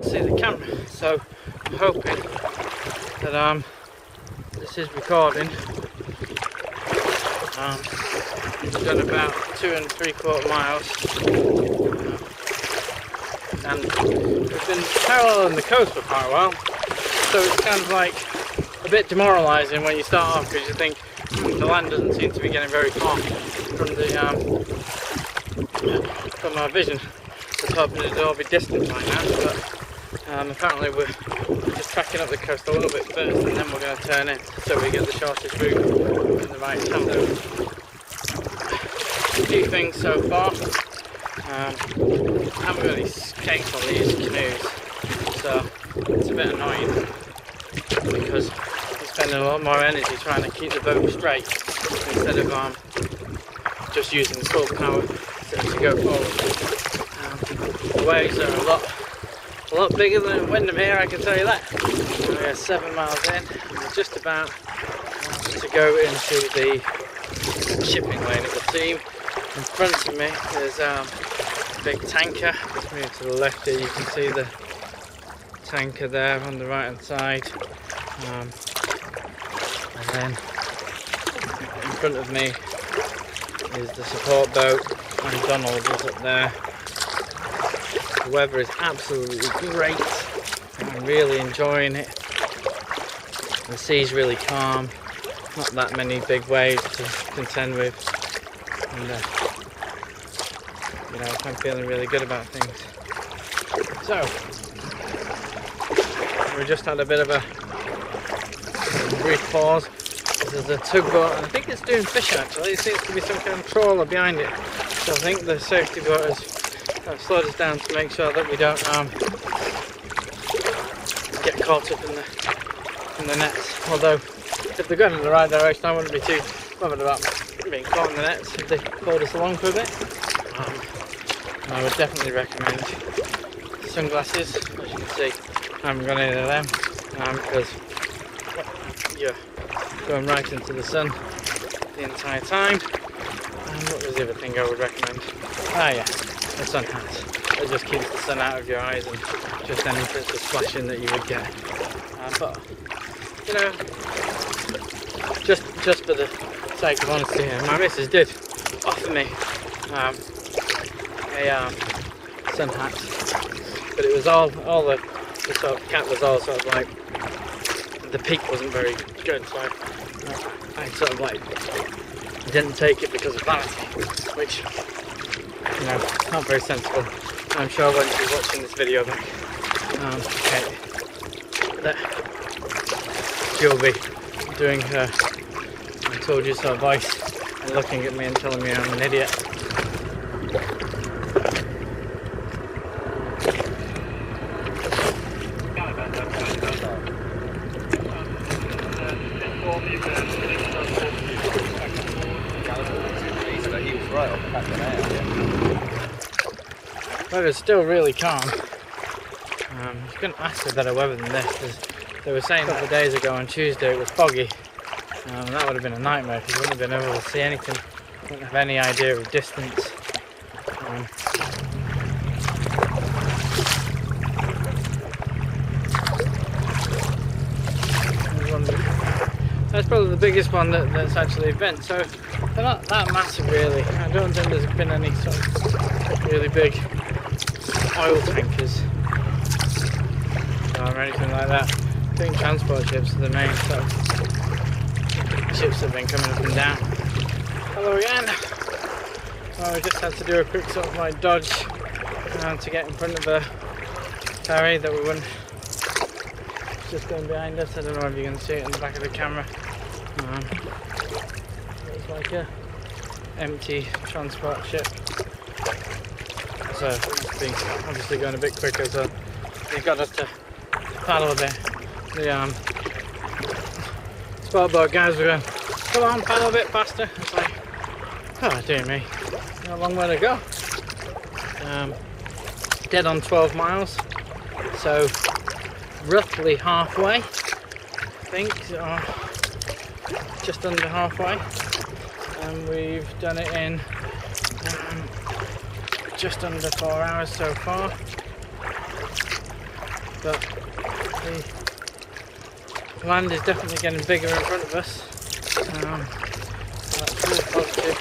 see the camera, so I'm hoping that this is recording. We've done about 2 3/4 miles, and we've been paralleling the coast for quite a while, so it's kind of like a bit demoralising when you start off, because you think the land doesn't seem to be getting very far from our vision. I was hoping it'd all be distant by now, but apparently we're just tracking up the coast a little bit first, and then we're going to turn in so we get the shortest route in the right time. A few things so far. I haven't really escaped on these canoes, so it's a bit annoying because I'm spending a lot more energy trying to keep the boat straight instead of just using full power to go forward. The waves are a lot bigger than Wetherby here, I can tell you that. We're 7 miles in, and we're just about to go into the shipping lane. It would seem. In front of me there's a big tanker. Let's move to the left here, you can see the tanker there on the right hand side, and then in front of me is the support boat, and Donald is up there. The weather is absolutely great, I'm really enjoying it. The sea's really calm, not that many big waves to contend with, and you know, I'm feeling really good about things. So we just had a bit of a brief pause. There's a tugboat, and I think it's doing fish actually. It seems to be some kind of trawler behind it, so I think the safety boat has slowed us down to make sure that we don't get caught up in the nets. Although if they're going in the right direction, I wouldn't be too bothered about being caught in the nets if they pulled us along for a bit. I would definitely recommend sunglasses. As you can see, I haven't got any of them because you're going right into the sun the entire time. And what was the other thing I would recommend? Ah yeah, the sun hat. It just keeps the sun out of your eyes and just any bits of splashing that you would get. But you know, just for the sake of honesty here, my missus did offer me a sun hat, but it was all the sort of cap was all sort of like, the peak wasn't very good, so I sort of like didn't take it because of vanity, which, you know, not very sensible. I'm sure when she's watching this video that she'll be doing her I told you so voice and looking at me and telling me I'm an idiot. Weather's still really calm. You couldn't ask for better weather than this. They were saying a couple of days ago on Tuesday it was foggy. That would have been a nightmare because you wouldn't have been able to see anything. Wouldn't have any idea of distance. That's probably the biggest one that's actually bent. So they're not that massive really. I don't think there's been any sort of really big oil tankers or anything like that. I think transport ships are the main sort of ships that have been coming up and down. Hello again. Well, we just had to do a quick sort of like dodge to get in front of a ferry that we wouldn't. It's just going behind us. I don't know if you can see it in the back of the camera. It's like a empty transport ship. So it's been obviously going a bit quicker, so they got us to paddle a bit. The sport boat guys were going, come on, paddle a bit faster. It's like, oh dear me, a long way to go. Dead on 12 miles, so roughly halfway, I think, or just under halfway, and we've done it in just under 4 hours so far. but the land is definitely getting bigger in front of us. So that's really positive.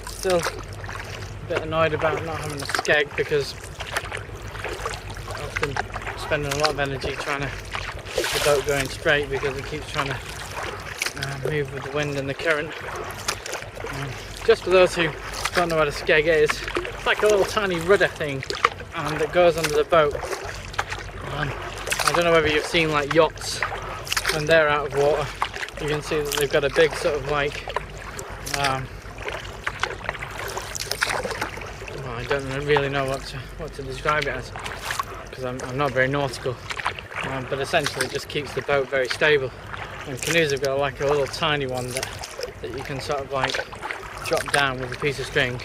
Still a bit annoyed about not having a skeg, because I've been spending a lot of energy trying to keep the boat going straight, because it keeps trying to move with the wind and the current. Just for those who don't know what a skeg is, it's like a little tiny rudder thing that goes under the boat. I don't know whether you've seen like yachts when they're out of water. You can see that they've got a big sort of like well, I don't really know what to describe it as, because I'm not very nautical, but essentially it just keeps the boat very stable. And canoes have got like a little tiny one that you can sort of like drop down with a piece of string,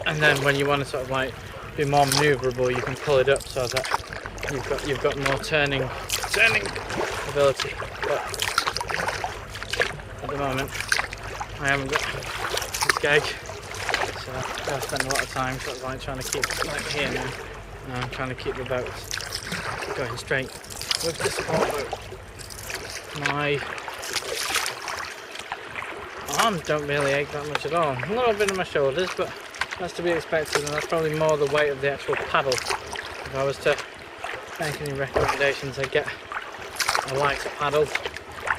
and then when you want to sort of like be more manoeuvrable, you can pull it up so that you've got more turning ability. But at the moment I haven't got a skeg, so I've spent a lot of time sort of like trying to keep like here now. I'm trying to keep the boat going straight with the support boat. My arms don't really ache that much at all. A little bit in my shoulders, but that's to be expected, and that's probably more the weight of the actual paddle. If I was to make any recommendations, I'd get a lighter paddle.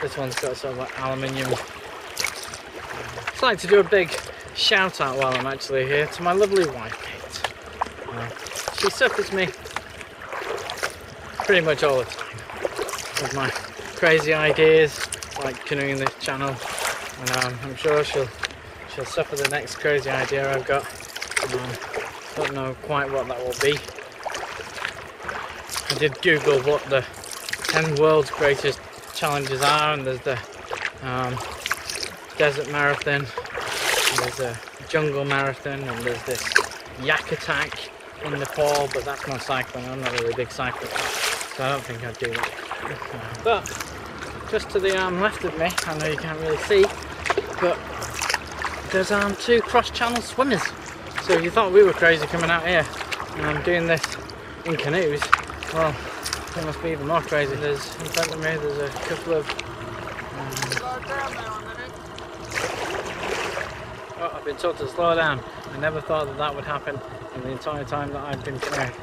This one's got sort of like aluminium. I'd like to do a big shout out while I'm actually here to my lovely wife, Kate. She suffers me pretty much all the time with my crazy ideas like canoeing this channel, and I'm sure she'll suffer the next crazy idea I've got. Don't know quite what that will be. I did Google what the 10 world's greatest challenges are, and there's the desert marathon, and there's a jungle marathon, and there's this yak attack in Nepal, but that's not cycling. I'm not really a big cycler, so I don't think I'd do that. But just to the left of me, I know you can't really see, but there's 2 cross-channel swimmers. So if you thought we were crazy coming out here and doing this in canoes, well, they must be even more crazy. There's in front of me, there's a couple of oh, I've been told to slow down. I never thought that would happen in the entire time that I've been canoeing.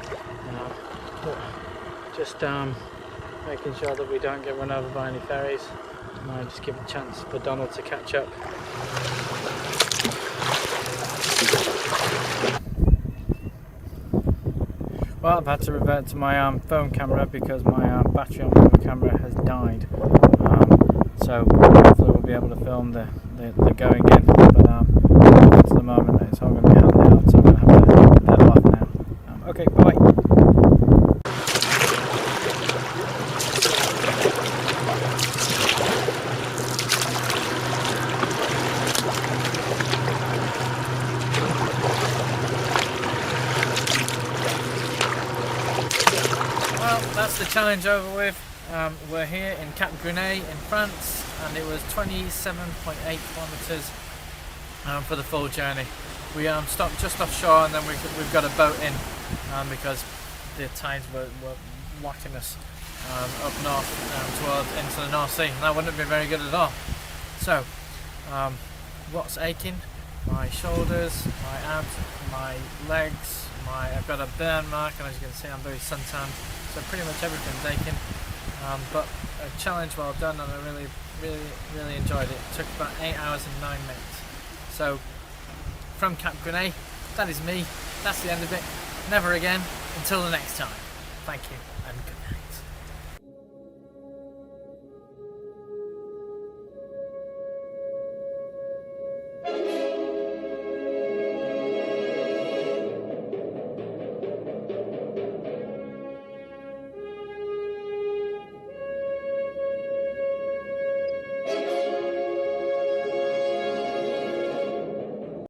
Just making sure that we don't get run over by any ferries, and I just give a chance for Donald to catch up. Well, I've had to revert to my phone camera because my battery on my camera has died. So hopefully we'll be able to film the going in. But at the moment it's all going to be handheld, so I'm going to have to pedal off now. Okay, bye. That's the challenge over with. We're here in Cap Grenay in France, and it was 27.8 kilometers for the full journey. We stopped just offshore, and then we've got a boat in because the tides were locking us up north into the North Sea, and that wouldn't have been very good at all. So what's aching? My shoulders, my abs, my legs, I've got a burn mark, and as you can see I'm very suntanned, so pretty much everything's aching, but a challenge well done, and I really enjoyed it. It took about 8 hours and 9 minutes. So from Cap Grenay, that is me, that's the end of it. Never again, until the next time. Thank you.